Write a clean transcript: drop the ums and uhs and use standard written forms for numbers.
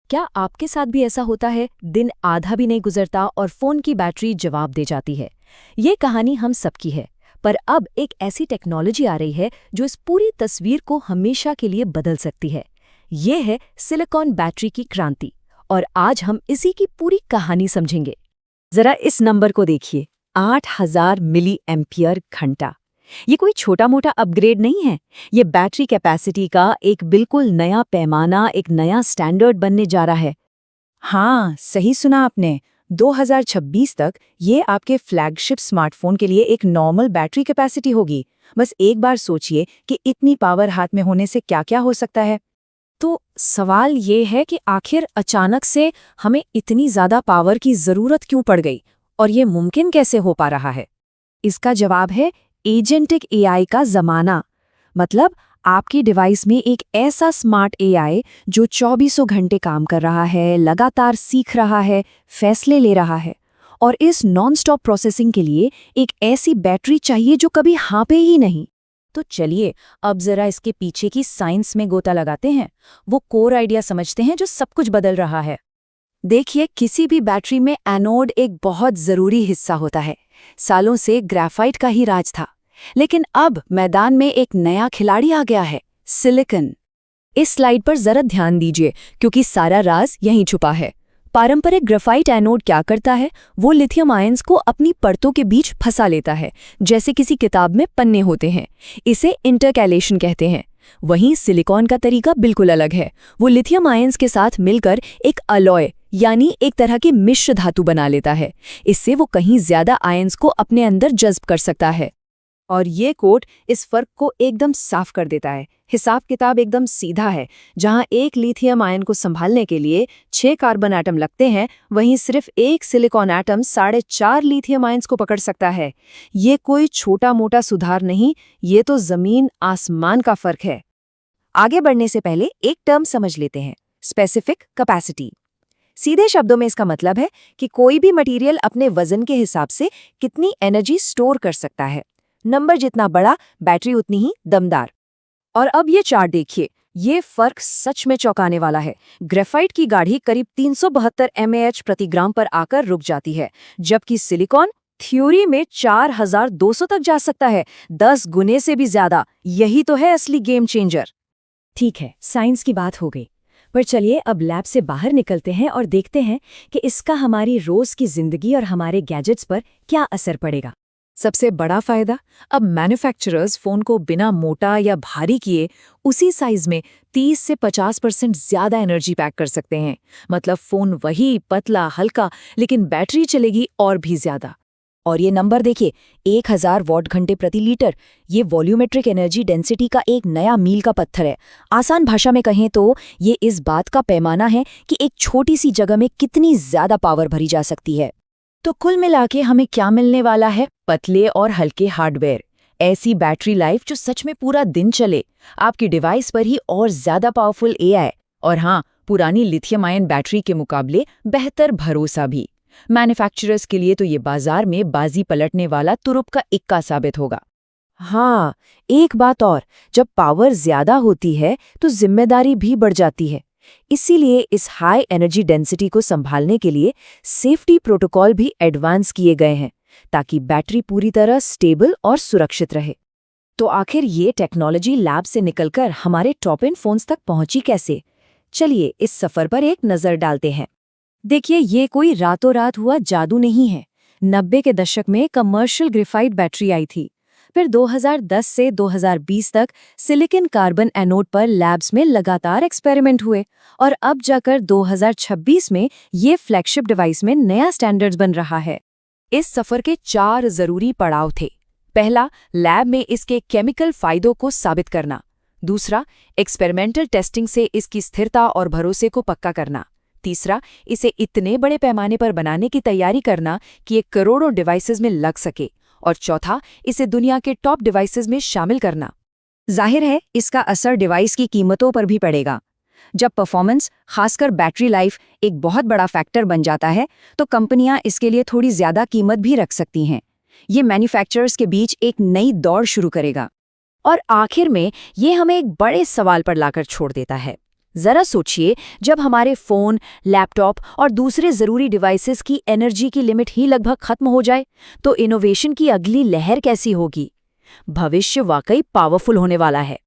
क्या आपके साथ भी ऐसा होता है, दिन आधा भी नहीं गुजरता और फोन की बैटरी जवाब दे जाती है? ये कहानी हम सबकी है, पर अब एक ऐसी टेक्नोलॉजी आ रही है जो इस पूरी तस्वीर को हमेशा के लिए बदल सकती है। ये है सिलिकॉन बैटरी की क्रांति, और आज हम इसी की पूरी कहानी समझेंगे। जरा इस नंबर को देखिए, 8000 मिली एम्पियर घंटा। ये कोई छोटा मोटा अपग्रेड नहीं है। ये बैटरी कैपेसिटी का एक बिल्कुल नया पैमाना, एक नया स्टैंडर्ड बनने जा रहा है। हाँ, सही सुना आपने। 2026 तक ये आपके फ्लैगशिप स्मार्टफोन के लिए एक नॉर्मल बैटरी कैपेसिटी होगी। बस एक बार सोचिए कि इतनी पावर हाथ में होने से क्या क्या हो सकता है। तो सवाल ये है कि आखिर अचानक से हमें इतनी ज़्यादा पावर की ज़रूरत क्यों पड़ गई, और ये मुमकिन कैसे हो पा रहा है? इसका जवाब है एजेंटिक एआई का ज़माना। मतलब आपकी डिवाइस में एक ऐसा स्मार्ट एआई जो 24 घंटे काम कर रहा है, लगातार सीख रहा है, फैसले ले रहा है। और इस नॉन स्टॉप प्रोसेसिंग के लिए एक ऐसी बैटरी चाहिए जो कभी हाँपे ही नहीं। तो चलिए अब जरा इसके पीछे की साइंस में गोता लगाते हैं। वो कोर आइडिया समझते हैं जो सब कुछ बदल रहा है। देखिए, किसी भी बैटरी में एनोड एक बहुत ज़रूरी हिस्सा होता है। सालों से ग्रेफाइट का ही राज था, लेकिन अब मैदान में एक नया खिलाड़ी आ गया है, सिलिकॉन। इस स्लाइड पर जरा ध्यान दीजिए, क्योंकि सारा राज यहीं छुपा है। पारंपरिक ग्रेफाइट एनोड क्या करता है? वो लिथियम आयंस को अपनी परतों के बीच फंसा लेता है, जैसे किसी किताब में पन्ने होते हैं। इसे इंटरकैलेशन कहते हैं। वहीं सिलिकॉन का तरीका बिल्कुल अलग है। वो लिथियम आयंस के साथ मिलकर एक अलॉय यानी एक तरह की मिश्र धातु बना लेता है। इससे वो कहीं ज्यादा आयंस को अपने अंदर जज्ब कर सकता है। और ये कोट इस फर्क को एकदम साफ कर देता है। हिसाब किताब एकदम सीधा है। जहां एक लिथियम आयन को संभालने के लिए 6 कार्बन एटम लगते हैं, वहीं सिर्फ एक सिलिकॉन एटम 4.5 लिथियम आयंस को पकड़ सकता है। ये कोई छोटा मोटा सुधार नहीं, ये तो जमीन आसमान का फर्क है। आगे बढ़ने से पहले एक टर्म समझ लेते हैं, स्पेसिफिक कैपेसिटी। सीधे शब्दों में इसका मतलब है कि कोई भी मटेरियल अपने वजन के हिसाब से कितनी एनर्जी स्टोर कर सकता है। नंबर जितना बड़ा, बैटरी उतनी ही दमदार। और अब ये चार्ट देखिए, ये फर्क सच में चौंकाने वाला है। ग्रेफाइट की गाढ़ी करीब 372 mAh प्रति ग्राम पर आकर रुक जाती है, जबकि सिलिकॉन थ्योरी में 4200 तक जा सकता है, 10 गुने से भी ज्यादा। यही तो है असली गेम चेंजर। ठीक है, साइंस की बात हो गई, पर चलिए अब लैब से बाहर निकलते हैं और देखते हैं कि इसका हमारी रोज की जिंदगी और हमारे गैजेट्स पर क्या असर पड़ेगा। सबसे बड़ा फायदा, अब मैन्युफैक्चरर्स फोन को बिना मोटा या भारी किए उसी साइज में 30 से 50% ज्यादा एनर्जी पैक कर सकते हैं। मतलब फोन वही पतला हल्का, लेकिन बैटरी चलेगी और भी ज्यादा। और ये नंबर देखिए, 1000 वॉट घंटे प्रति लीटर। ये वॉल्यूमेट्रिक एनर्जी डेंसिटी का एक नया मील का पत्थर है। आसान भाषा में कहें तो ये इस बात का पैमाना है कि एक छोटी सी जगह में कितनी ज्यादा पावर भरी जा सकती है। तो कुल मिलाके हमें क्या मिलने वाला है? पतले और हल्के हार्डवेयर, ऐसी बैटरी लाइफ जो सच में पूरा दिन चले, आपकी डिवाइस पर ही और ज्यादा पावरफुल एआई, और हाँ, पुरानी लिथियम आयन बैटरी के मुकाबले बेहतर भरोसा भी। मैन्युफैक्चरर्स के लिए तो ये बाजार में बाजी पलटने वाला तुरुप का इक्का साबित होगा। हाँ, एक बात और, जब पावर ज्यादा होती है तो जिम्मेदारी भी बढ़ जाती है। इसीलिए इस हाई एनर्जी डेंसिटी को संभालने के लिए सेफ्टी प्रोटोकॉल भी एडवांस किए गए हैं, ताकि बैटरी पूरी तरह स्टेबल और सुरक्षित रहे। तो आखिर ये टेक्नोलॉजी लैब से निकलकर हमारे टॉप एंड फोन्स तक पहुंची कैसे? चलिए इस सफर पर एक नजर डालते हैं। देखिए, ये कोई रातों रात हुआ जादू नहीं है। 90 के दशक में कमर्शियल ग्रेफाइट बैटरी आई थी। फिर 2010 से 2020 तक सिलिकॉन कार्बन एनोड पर लैब्स में लगातार एक्सपेरिमेंट हुए, और अब जाकर 2026 में ये फ्लैगशिप डिवाइस में नया स्टैंडर्ड्स बन रहा है। इस सफर के 4 जरूरी पड़ाव थे। पहला, लैब में इसके केमिकल फायदों को साबित करना। दूसरा, एक्सपेरिमेंटल टेस्टिंग से इसकी स्थिरता और भरोसे को पक्का करना। तीसरा, इसे इतने बड़े पैमाने पर बनाने की तैयारी करना कि ये करोड़ों डिवाइसेस में लग सके। और चौथा, इसे दुनिया के टॉप डिवाइसेस में शामिल करना। जाहिर है, इसका असर डिवाइस की कीमतों पर भी पड़ेगा। जब परफॉर्मेंस, खासकर बैटरी लाइफ, एक बहुत बड़ा फैक्टर बन जाता है, तो कंपनियां इसके लिए थोड़ी ज्यादा कीमत भी रख सकती हैं। ये मैन्युफैक्चरर्स के बीच एक नई दौड़ शुरू करेगा। और आखिर में ये हमें एक बड़े सवाल पर लाकर छोड़ देता है। जरा सोचिए, जब हमारे फोन, लैपटॉप और दूसरे जरूरी डिवाइसेस की एनर्जी की लिमिट ही लगभग खत्म हो जाए, तो इनोवेशन की अगली लहर कैसी होगी। भविष्य वाकई पावरफुल होने वाला है।